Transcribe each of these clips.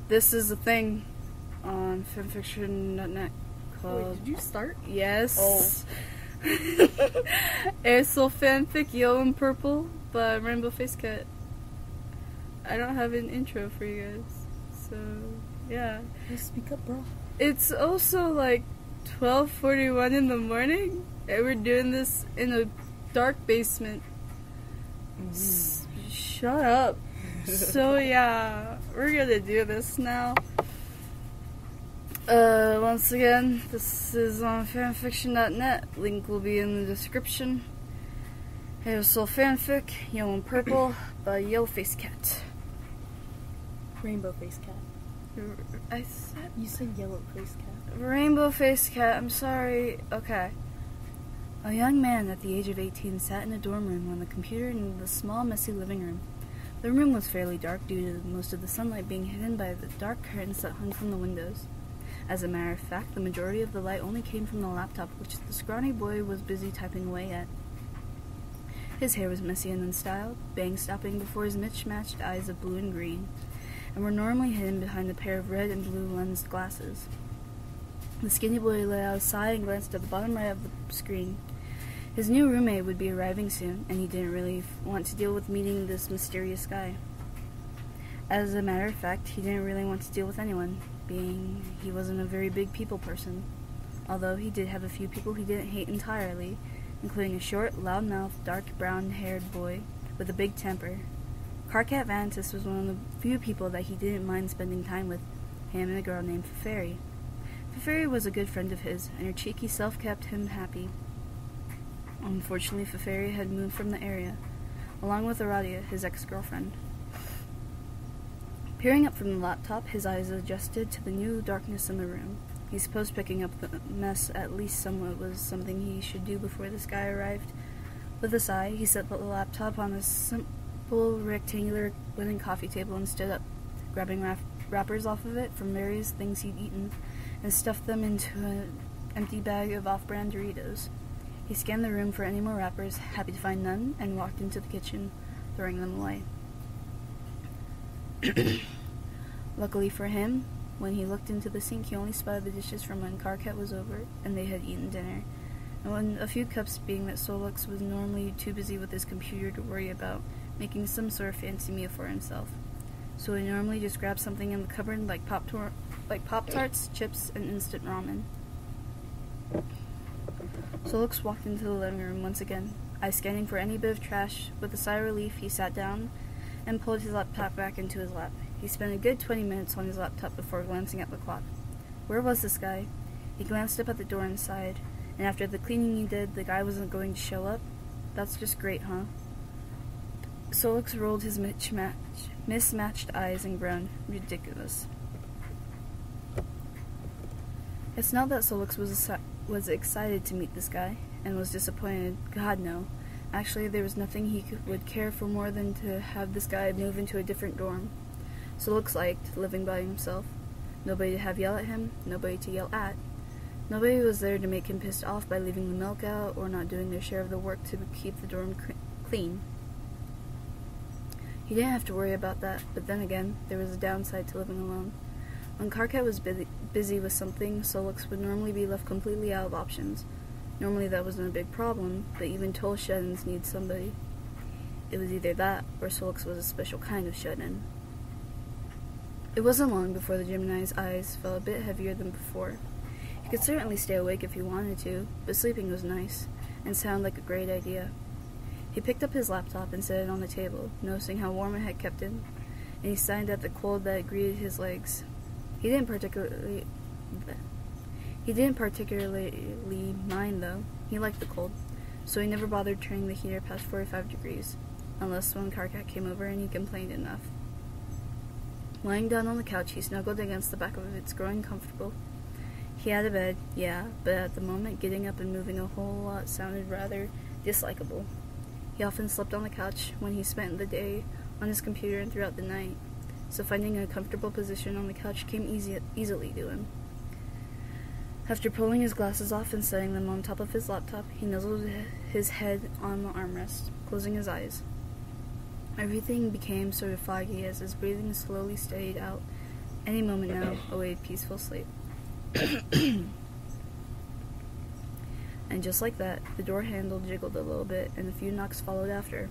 this is a thing on fanfiction.net called... Wait, did you start? Yes. Oh. Airsoul fanfic Yellow and Purple by Rainbow Face Cat. I don't have an intro for you guys, so yeah. Just speak up, bro. It's also like 12:41 in the morning, and we're doing this in a dark basement. Shut up. So yeah, we're gonna do this now. Once again, this is on fanfiction.net. Link will be in the description. Airsoul fanfic, Yellow and Purple by Yellow Face Cat. Rainbow Face Cat. I said... You said Yellow Face Cat. Rainbow Face Cat, I'm sorry. Okay. A young man at the age of 18 sat in a dorm room on the computer in the small, messy living room. The room was fairly dark due to most of the sunlight being hidden by the dark curtains that hung from the windows. As a matter of fact, the majority of the light only came from the laptop, which the scrawny boy was busy typing away at. His hair was messy and unstyled, bangs stopping before his mismatched eyes of blue and green, and were normally hidden behind a pair of red and blue lensed glasses. The skinny boy let out a sigh and glanced at the bottom right of the screen. His new roommate would be arriving soon, and he didn't really want to deal with meeting this mysterious guy. As a matter of fact, he didn't really want to deal with anyone, being he wasn't a very big people person, although he did have a few people he didn't hate entirely, including a short, loud-mouthed, dark brown-haired boy with a big temper. Carcat Vantis was one of the few people that he didn't mind spending time with, him and a girl named Feferi. Feferi was a good friend of his, and her cheeky self kept him happy. Unfortunately, Feferi had moved from the area, along with Aradia, his ex-girlfriend. Peering up from the laptop, his eyes adjusted to the new darkness in the room. He supposed picking up the mess at least somewhat was something he should do before this guy arrived. With a sigh, he set the laptop on a simple rectangular wooden coffee table and stood up, grabbing wrappers off of it from various things he'd eaten, and stuffed them into an empty bag of off-brand Doritos. He scanned the room for any more wrappers, happy to find none, and walked into the kitchen, throwing them away. Luckily for him, when he looked into the sink, he only spotted the dishes from when Carcat was over, and they had eaten dinner, and when a few cups, being that Sollux was normally too busy with his computer to worry about making some sort of fancy meal for himself. So he normally just grabbed something in the cupboard like Pop-Tarts, chips, and instant ramen. Sollux walked into the living room once again, eyes scanning for any bit of trash. With a sigh of relief, he sat down and pulled his laptop back into his lap. He spent a good 20 minutes on his laptop before glancing at the clock. Where was this guy? He glanced up at the door and sighed, and after the cleaning he did, the guy wasn't going to show up? That's just great, huh? Sollux rolled his mismatched eyes and groaned. Ridiculous. It's not that Sollux was excited to meet this guy, and was disappointed. God, no. Actually, there was nothing he would care for more than to have this guy move into a different dorm. Sollux liked living by himself. Nobody to have yell at him, nobody to yell at. Nobody was there to make him pissed off by leaving the milk out or not doing their share of the work to keep the dorm clean. He didn't have to worry about that, but then again, there was a downside to living alone. When Carcat was busy with something, Sollux would normally be left completely out of options. Normally that wasn't a big problem, but even tall shut-ins need somebody. It was either that, or Sollux was a special kind of shut-in. It wasn't long before the Gemini's eyes felt a bit heavier than before. He could certainly stay awake if he wanted to, but sleeping was nice, and sounded like a great idea. He picked up his laptop and set it on the table, noticing how warm it had kept him, and he sighed at the cold that greeted his legs. He didn't particularly mind, though. He liked the cold, so he never bothered turning the heater past 45 degrees, unless when Carcat came over and he complained enough. Lying down on the couch, he snuggled against the back of it, growing comfortable. He had a bed, yeah, but at the moment, getting up and moving a whole lot sounded rather dislikable. He often slept on the couch when he spent the day on his computer and throughout the night, so finding a comfortable position on the couch came easily to him. After pulling his glasses off and setting them on top of his laptop, he nuzzled his head on the armrest, closing his eyes. Everything became sort of foggy as his breathing slowly steadied out Any moment now awaited peaceful sleep. And just like that, the door handle jiggled a little bit, and a few knocks followed after.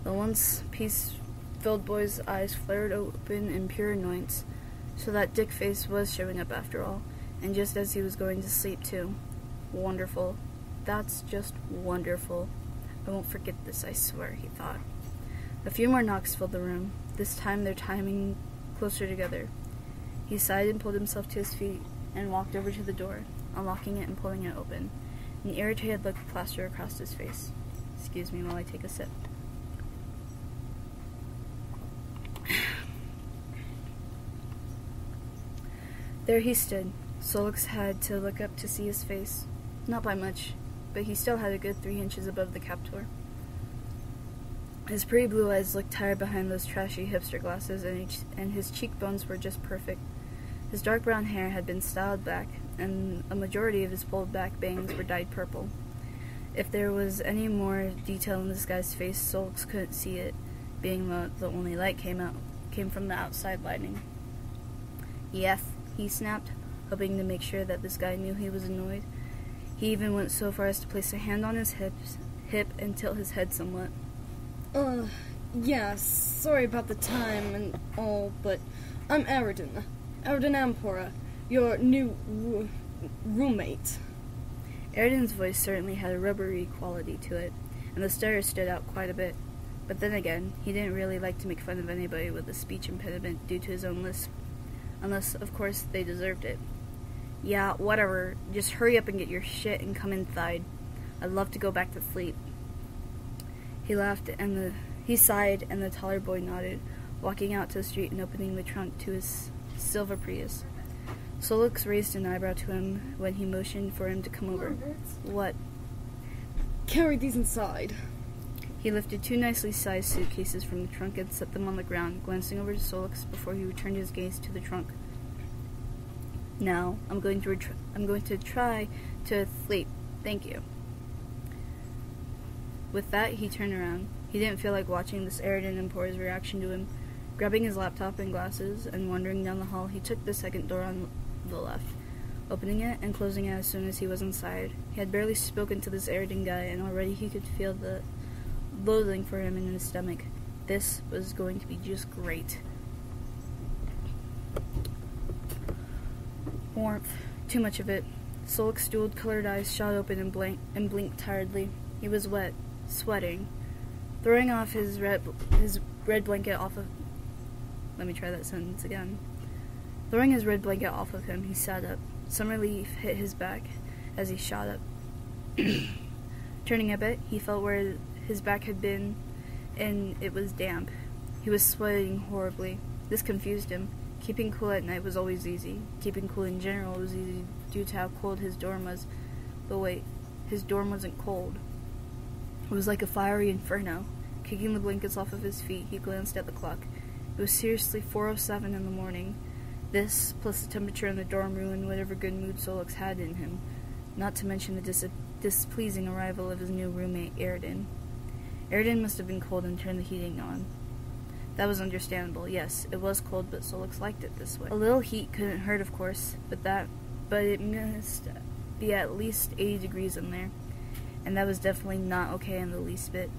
The once peace-filled boy's eyes flared open in pure annoyance. So that dick face was showing up after all, and just as he was going to sleep too. Wonderful. That's just wonderful. I won't forget this, I swear, he thought. A few more knocks filled the room, this time their timing closer together. He sighed and pulled himself to his feet and walked over to the door, unlocking it and pulling it open. An irritated look plastered across his face. Excuse me while I take a sip. There he stood. Sollux had to look up to see his face. Not by much, but he still had a good 3 inches above the captor. His pretty blue eyes looked tired behind those trashy hipster glasses, and his cheekbones were just perfect. His dark brown hair had been styled back, and a majority of his pulled back bangs were dyed purple. If there was any more detail in this guy's face, Sollux couldn't see it, being the only light came from the outside lighting. Yeth, he snapped, hoping to make sure that this guy knew he was annoyed. He even went so far as to place a hand on his hip and tilt his head somewhat. Yeah, sorry about the time and all, but I'm Aridin Ampora, your new roommate. Aridin's voice certainly had a rubbery quality to it, and the stutter stood out quite a bit. But then again, he didn't really like to make fun of anybody with a speech impediment due to his own lisp, unless, of course, they deserved it. Yeah, whatever. Just hurry up and get your shit and come inside. I'd love to go back to sleep. He laughed, and he sighed, and the taller boy nodded, walking out to the street and opening the trunk to his silver Prius. Sollux raised an eyebrow to him when he motioned for him to come over. What? Carry these inside. He lifted 2 nicely sized suitcases from the trunk and set them on the ground, glancing over to Sollux before he returned his gaze to the trunk. Now, I'm going to try to sleep. Thank you. With that, he turned around. He didn't feel like watching this Aridin Empora's reaction to him. Grabbing his laptop and glasses and wandering down the hall, he took the second door on the left, opening it and closing it as soon as he was inside. He had barely spoken to this Aridin guy, and already he could feel the loathing for him in his stomach. This was going to be just great. Warmth. Too much of it. Sollux's jeweled-colored eyes shot open and blinked tiredly. He was wet, sweating. Throwing off his red blanket off of... Let me try that sentence again. Throwing his red blanket off of him, he sat up. Some relief hit his back as he shot up. Turning a bit, he felt where his back had been, and it was damp. He was sweating horribly. This confused him. Keeping cool at night was always easy. Keeping cool in general was easy due to how cold his dorm was. But wait, his dorm wasn't cold. It was like a fiery inferno. Kicking the blankets off of his feet, he glanced at the clock. It was seriously 4:07 in the morning. This, plus the temperature in the dorm, ruined whatever good mood Sollux had in him, not to mention the displeasing arrival of his new roommate, Aridin. Aridin must have been cold and turned the heating on. That was understandable. Yes, it was cold, but Sollux liked it this way. A little heat couldn't hurt, of course, but it must be at least 80 degrees in there, and that was definitely not okay in the least bit.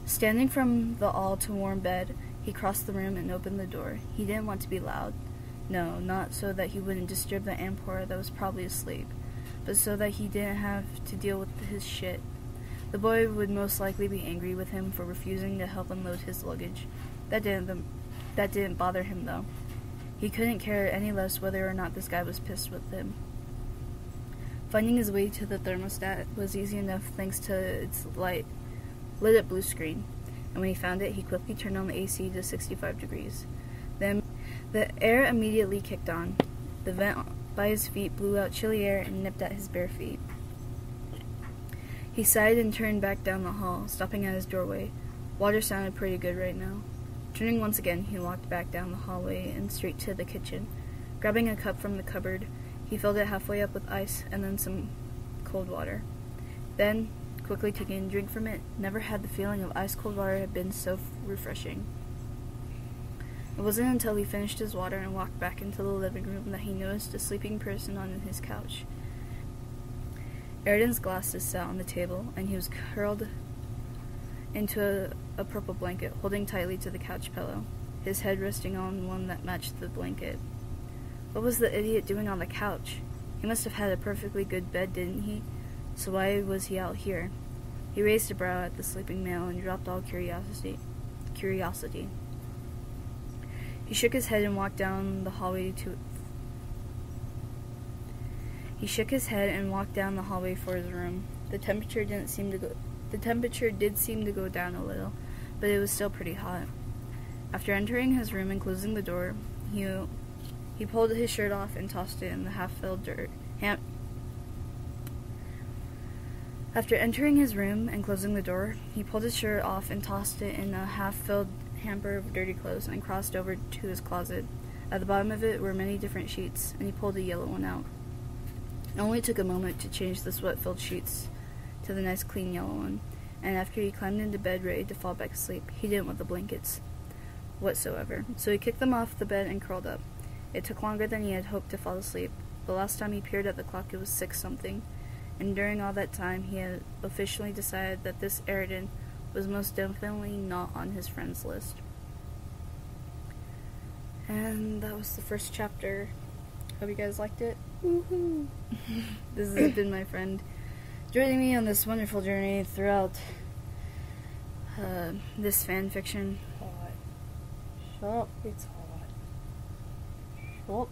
Standing from the all-too-warm bed, he crossed the room and opened the door. He didn't want to be loud. No, not so that he wouldn't disturb the Ampora that was probably asleep, but so that he didn't have to deal with his shit. The boy would most likely be angry with him for refusing to help unload his luggage. That didn't bother him, though. He couldn't care any less whether or not this guy was pissed with him. Finding his way to the thermostat was easy enough thanks to its lit-up blue screen, and when he found it, he quickly turned on the AC to 65 degrees. Then the air immediately kicked on. The vent by his feet blew out chilly air and nipped at his bare feet. He sighed and turned back down the hall, stopping at his doorway. Water sounded pretty good right now. Turning once again, he walked back down the hallway and straight to the kitchen. Grabbing a cup from the cupboard, he filled it halfway up with ice and then some cold water. Then, quickly taking a drink from it, never had the feeling of ice-cold water had been so refreshing. It wasn't until he finished his water and walked back into the living room that he noticed a sleeping person on his couch. Aridin's glasses sat on the table, and he was curled into a purple blanket, holding tightly to the couch pillow, his head resting on one that matched the blanket. What was the idiot doing on the couch? He must have had a perfectly good bed, didn't he? So why was he out here? He raised a brow at the sleeping male and dropped all curiosity. He shook his head and walked down the hallway for his room. The temperature did seem to go down a little, but it was still pretty hot. After entering his room and closing the door, he pulled his shirt off and tossed it in the half-filled dirt. After entering his room and closing the door, he pulled his shirt off and tossed it in a half-filled hamper of dirty clothes and crossed over to his closet. At the bottom of it were many different sheets, and he pulled a yellow one out. It only took a moment to change the sweat-filled sheets to the nice clean yellow one, and after he climbed into bed ready to fall back asleep, he didn't want the blankets whatsoever. So he kicked them off the bed and curled up. It took longer than he had hoped to fall asleep. The last time he peered at the clock it was 6-something, and during all that time he had officially decided that this Aridin was most definitely not on his friends list. And that was the first chapter. Hope you guys liked it. Woohoo! This has been my friend joining me on this wonderful journey throughout this fan fiction. Hot. Shut up, it's hot. Shut up.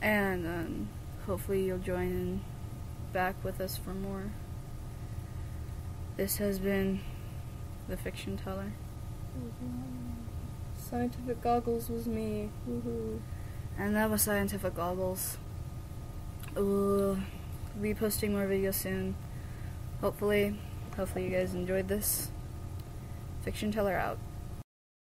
And hopefully you'll join in back with us for more. This has been the Fiction Teller. Scientific Goggles was me. Woohoo. And that was Scientific Goggles. We'll be posting more videos soon. Hopefully you guys enjoyed this. Fiction Teller out.